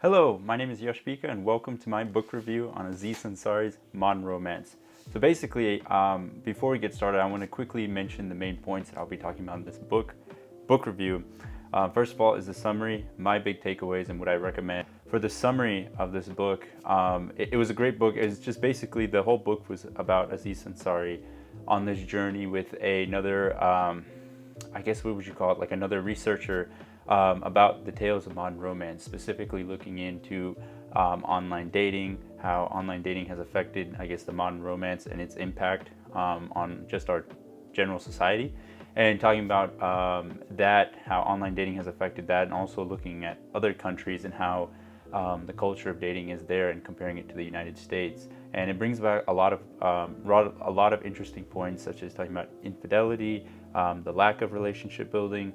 Hello, my name is Yashpika and welcome to my book review on Aziz Ansari's Modern Romance. So basically, before we get started, I want to quickly mention the main points that I'll be talking about in this book review. First of all is the summary, my big takeaways and what I recommend. For the summary of this book, it was a great book. It's just basically the whole book was about Aziz Ansari on this journey with another, I guess what would you call it, like another researcher about the tales of modern romance, specifically looking into online dating, how online dating has affected, I guess, the modern romance and its impact on just our general society, and talking about how online dating has affected that, and also looking at other countries and how the culture of dating is there and comparing it to the United States. And it brings back a lot of interesting points, such as talking about infidelity, the lack of relationship building,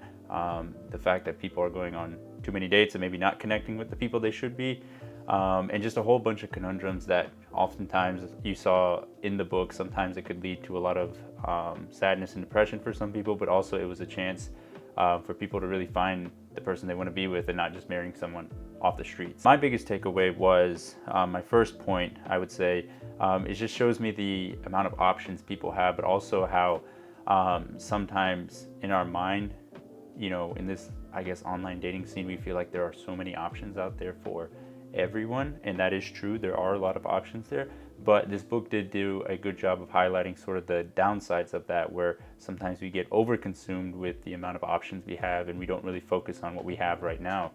the fact that people are going on too many dates and maybe not connecting with the people they should be, and just a whole bunch of conundrums that oftentimes you saw in the book. Sometimes it could lead to a lot of sadness and depression for some people, but also it was a chance for people to really find the person they want to be with and not just marrying someone off the streets. My biggest takeaway was my first point, I would say, it just shows me the amount of options people have, but also how sometimes in our mind, in this, I guess, online dating scene, we feel like there are so many options out there for everyone, and that is true. There are a lot of options there, but this book did do a good job of highlighting sort of the downsides of that, where sometimes we get overconsumed with the amount of options we have and we don't really focus on what we have right now.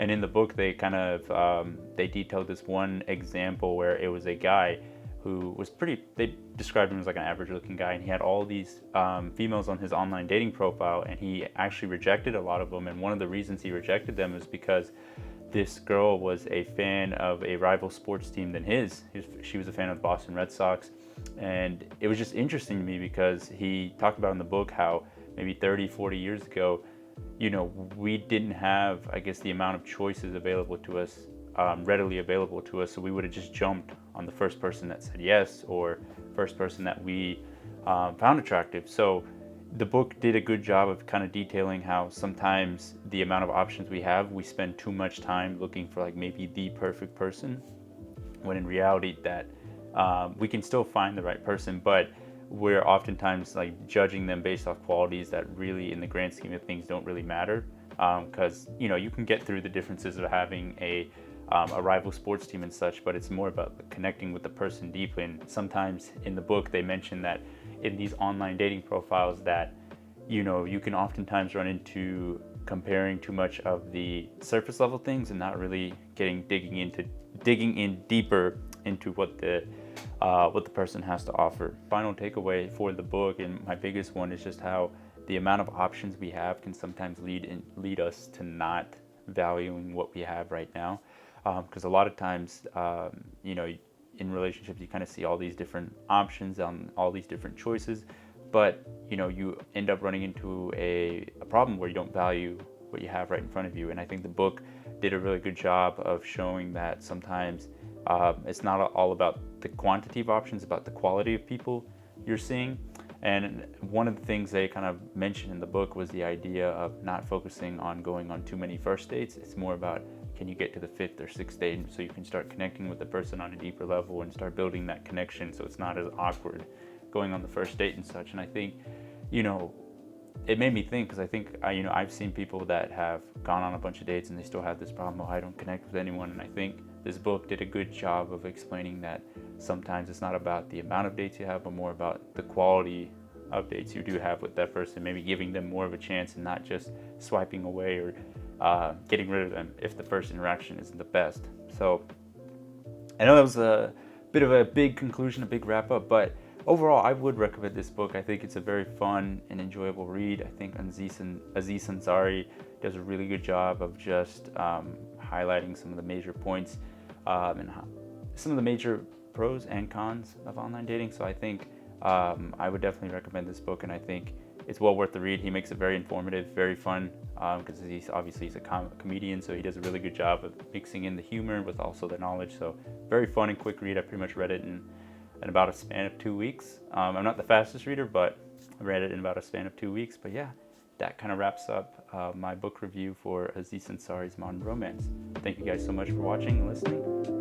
And in the book, they kind of they detailed this one example where it was a guy who was they described him as like an average looking guy, and he had all these females on his online dating profile, and he actually rejected a lot of them. And one of the reasons he rejected them is because this girl was a fan of a rival sports team than his. She was a fan of the Boston Red Sox. And it was just interesting to me because he talked about in the book how maybe 30, 40 years ago, we didn't have, I guess, the amount of choices available to us, readily available to us. So we would have just jumped on the first person that said yes, or first person that we found attractive. So the book did a good job of kind of detailing how sometimes the amount of options we have, we spend too much time looking for like maybe the perfect person, when in reality that we can still find the right person, but we're oftentimes like judging them based off qualities that really, in the grand scheme of things, don't really matter. Because you can get through the differences of having a rival sports team and such, but it's more about connecting with the person deeply. And sometimes in the book they mention that in these online dating profiles that you can oftentimes run into comparing too much of the surface level things and not really digging in deeper into what the person has to offer. Final takeaway for the book, and my biggest one, is just how the amount of options we have can sometimes lead us to not valuing what we have right now. Because a lot of times, in relationships, you kind of see all these different options on all these different choices, but you end up running into a problem where you don't value what you have right in front of you. And I think the book did a really good job of showing that sometimes it's not all about the quantity of options, about the quality of people you're seeing. And one of the things they kind of mentioned in the book was the idea of not focusing on going on too many first dates. It's more about, can you get to the fifth or sixth date so you can start connecting with the person on a deeper level and start building that connection, so it's not as awkward going on the first date and such. And I think, it made me think, because I think, I've seen people that have gone on a bunch of dates and they still have this problem, I don't connect with anyone. And I think this book did a good job of explaining that sometimes it's not about the amount of dates you have, but more about the quality of dates you do have with that person, maybe giving them more of a chance and not just swiping away or getting rid of them if the first interaction isn't the best. So I know that was a bit of a big conclusion, a big wrap up, but overall I would recommend this book. I think it's a very fun and enjoyable read. I think Aziz Ansari does a really good job of just highlighting some of the major points and some of the major pros and cons of online dating. So I think I would definitely recommend this book, and I think it's well worth the read. He makes it very informative, very fun, because he's a comedian, so he does a really good job of mixing in the humor with also the knowledge. So very fun and quick read. I pretty much read it in about a span of 2 weeks. I'm not the fastest reader, but I read it in about a span of 2 weeks. But yeah, that kind of wraps up my book review for Aziz Ansari's Modern Romance. Thank you guys so much for watching and listening.